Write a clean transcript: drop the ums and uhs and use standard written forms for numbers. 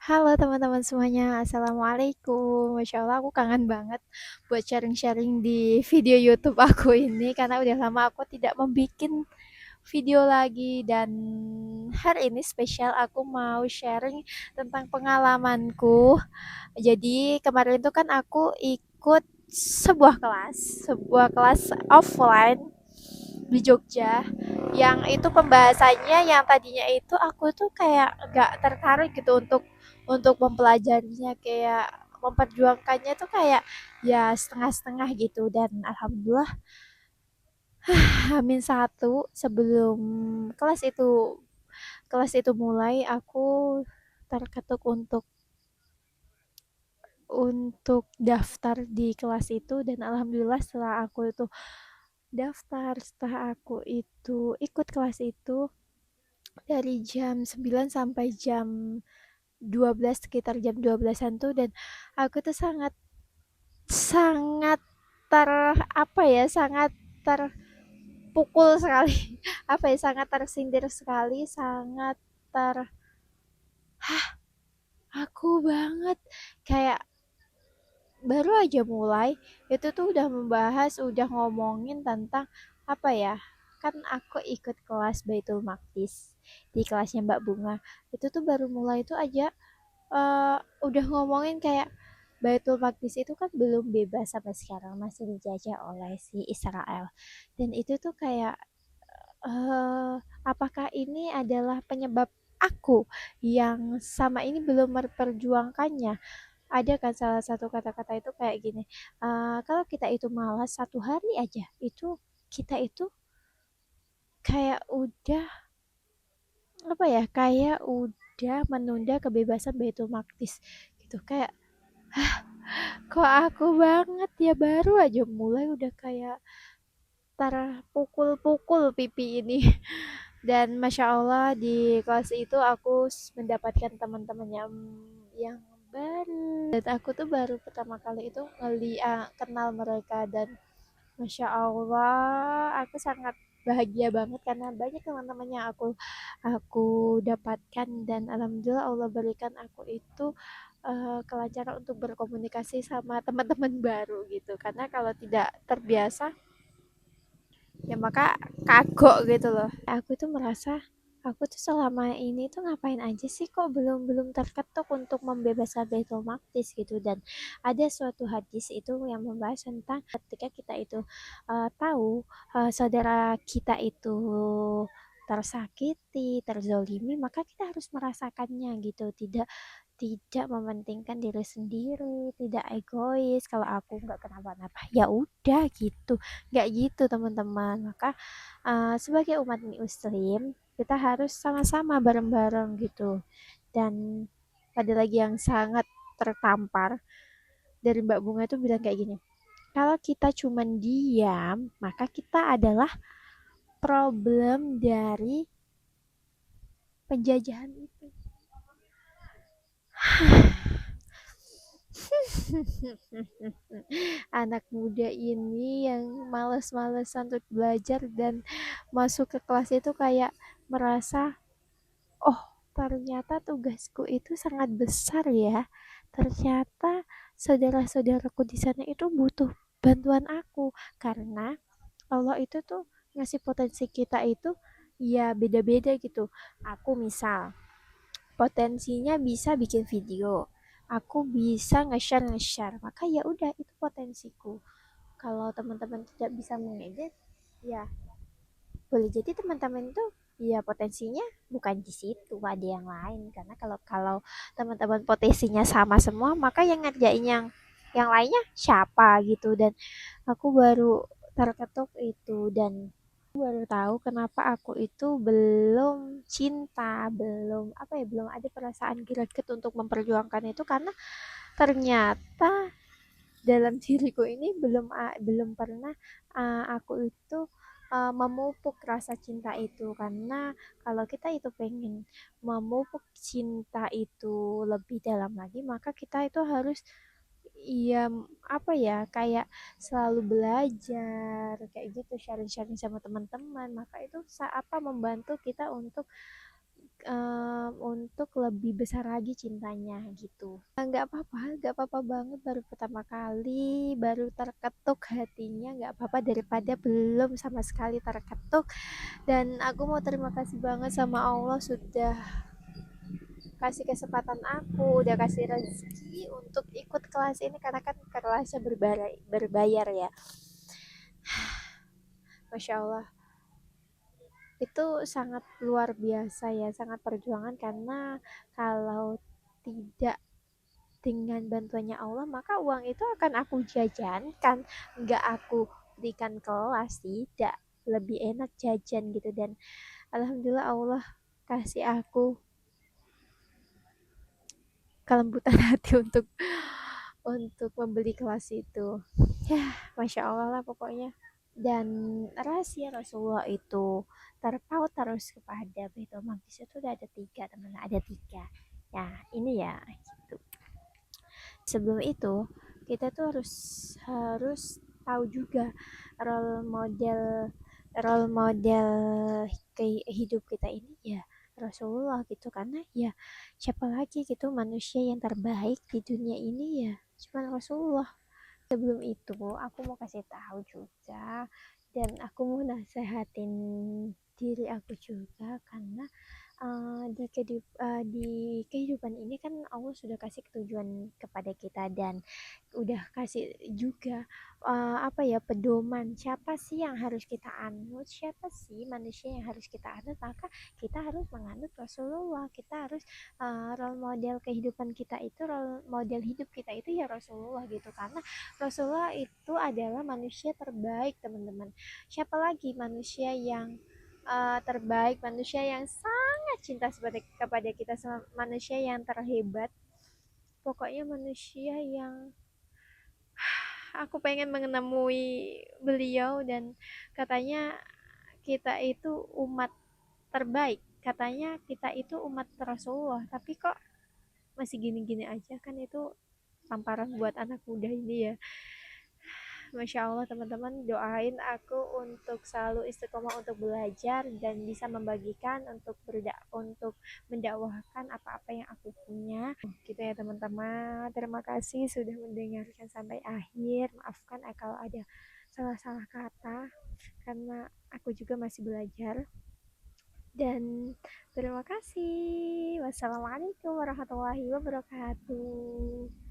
Halo teman-teman semuanya, Assalamualaikum. Masya Allah aku kangen banget buat sharing-sharing di video YouTube aku ini karena udah lama aku tidak membuat video lagi dan hari ini spesial aku mau sharing tentang pengalamanku. Jadi kemarin itu kan aku ikut sebuah kelas offline di Jogja yang itu pembahasannya yang tadinya itu aku tuh kayak gak tertarik gitu untuk mempelajarinya kayak memperjuangkannya tuh kayak ya setengah-setengah gitu dan alhamdulillah Hamin satu sebelum kelas itu kelas itu mulai aku terketuk untuk daftar di kelas itu dan alhamdulillah setelah aku itu ikut kelas itu dari jam 9 sampai jam 12 sekitar jam 12-an tuh dan aku tuh sangat sangat ter apa ya sangat terpukul sekali apa ya sangat tersindir sekali sangat ter aku banget kayak baru aja mulai itu tuh udah membahas udah ngomongin tentang apa ya kan aku ikut kelas Baitul Maqdis di kelasnya Mbak Bunga itu tuh baru mulai itu aja udah ngomongin kayak Baitul Maqdis itu kan belum bebas sampai sekarang masih dijajah oleh si Israel dan itu tuh kayak apakah ini adalah penyebab aku yang sama ini belum memperjuangkannya ada kan salah satu kata-kata itu kayak gini kalau kita itu malas satu hari aja itu kita itu kayak udah apa ya kayak udah menunda kebebasan Baitul Maqdis gitu kayak kok aku banget ya baru aja mulai udah kayak terpukul-pukul pipi ini dan masya Allah di kelas itu aku mendapatkan teman-teman yang baru dan aku tuh baru pertama kali itu kenal mereka dan masya Allah aku sangat bahagia banget karena banyak teman-teman yang aku dapatkan dan alhamdulillah Allah berikan aku itu kelancaran untuk berkomunikasi sama teman-teman baru gitu karena kalau tidak terbiasa ya maka kagok gitu loh aku tuh merasa aku tuh selama ini tuh ngapain aja sih kok belum belum terketuk untuk membebaskan Baitul Maqdis gitu dan ada suatu hadis itu yang membahas tentang ketika kita itu tahu saudara kita itu tersakiti, terzolimi, maka kita harus merasakannya gitu. Tidak mementingkan diri sendiri, tidak egois. Kalau aku nggak kenapa-napa, ya udah gitu. Nggak gitu teman-teman. Maka sebagai umat muslim, kita harus sama-sama bareng-bareng gitu. Dan ada lagi yang sangat tertampar dari Mbak Bunga itu bilang kayak gini. Kalau kita cuman diam, maka kita adalah problem dari penjajahan itu. Anak muda ini yang males-malesan untuk belajar dan masuk ke kelas itu kayak merasa, oh ternyata tugasku itu sangat besar ya. Ternyata saudara-saudaraku di sana itu butuh bantuan aku karena Allah itu tuh ngasih potensi kita itu ya beda-beda gitu. Aku misal potensinya bisa bikin video aku bisa nge-share maka ya udah itu potensiku kalau teman-teman tidak bisa mengedit ya boleh jadi teman-teman itu ya potensinya bukan di situ ada yang lain karena kalau kalau teman-teman potensinya sama semua maka yang ngerjain yang lainnya siapa gitu dan aku baru terketuk itu dan baru tahu kenapa aku itu belum cinta, belum apa ya, belum ada perasaan greget untuk memperjuangkan itu karena ternyata dalam diriku ini belum pernah aku itu memupuk rasa cinta itu karena kalau kita itu pengen memupuk cinta itu lebih dalam lagi maka kita itu harus iya apa ya kayak selalu belajar kayak gitu sharing-sharing sama teman-teman maka itu apa membantu kita untuk untuk lebih besar lagi cintanya gitu. Nggak apa-apa banget, baru pertama kali, baru terketuk hatinya, nggak apa-apa daripada belum sama sekali terketuk. Dan aku mau terima kasih banget sama Allah sudah kasih kesempatan aku, udah kasih rezeki untuk ikut kelas ini karena kan kelasnya berbayar ya. Masya Allah, itu sangat luar biasa ya, sangat perjuangan karena kalau tidak dengan bantuannya Allah maka uang itu akan aku jajankan, nggak aku berikan kelas, tidak, lebih enak jajan gitu. Dan alhamdulillah Allah kasih aku kelembutan hati untuk membeli kelas itu. Ya, masya Allah lah pokoknya. Dan rahasia Rasulullah itu terpaut terus kepada Baitul Maqdis itu udah ada tiga, teman, ada tiga. Ya, ini ya gitu. Sebelum itu kita tuh harus harus tahu juga role model role model hidup kita ini ya Rasulullah gitu, karena ya siapa lagi gitu manusia yang terbaik di dunia ini ya cuma Rasulullah. Sebelum itu aku mau kasih tahu juga, dan aku mau nasehatin diri aku juga karena di kehidupan ini kan Allah sudah kasih ketujuan kepada kita dan udah kasih juga apa ya, pedoman siapa sih yang harus kita anut, siapa sih manusia yang harus kita anut, maka kita harus menganut Rasulullah. Kita harus role model kehidupan kita itu, role model hidup kita itu ya Rasulullah gitu, karena Rasulullah itu adalah manusia terbaik, teman-teman. Siapa lagi manusia yang terbaik, manusia yang sangat cinta kepada kita, manusia yang terhebat, pokoknya manusia yang aku pengen menemui beliau. Dan katanya kita itu umat terbaik, katanya kita itu umat Rasulullah, tapi kok masih gini-gini aja, kan itu tamparan buat anak muda ini ya. Masya Allah, teman-teman doain aku untuk selalu istiqomah untuk belajar dan bisa membagikan untuk mendakwahkan apa-apa yang aku punya gitu ya teman-teman. Terima kasih sudah mendengarkan sampai akhir. Maafkan kalau ada salah-salah kata karena aku juga masih belajar. Dan terima kasih. Wassalamualaikum warahmatullahi wabarakatuh.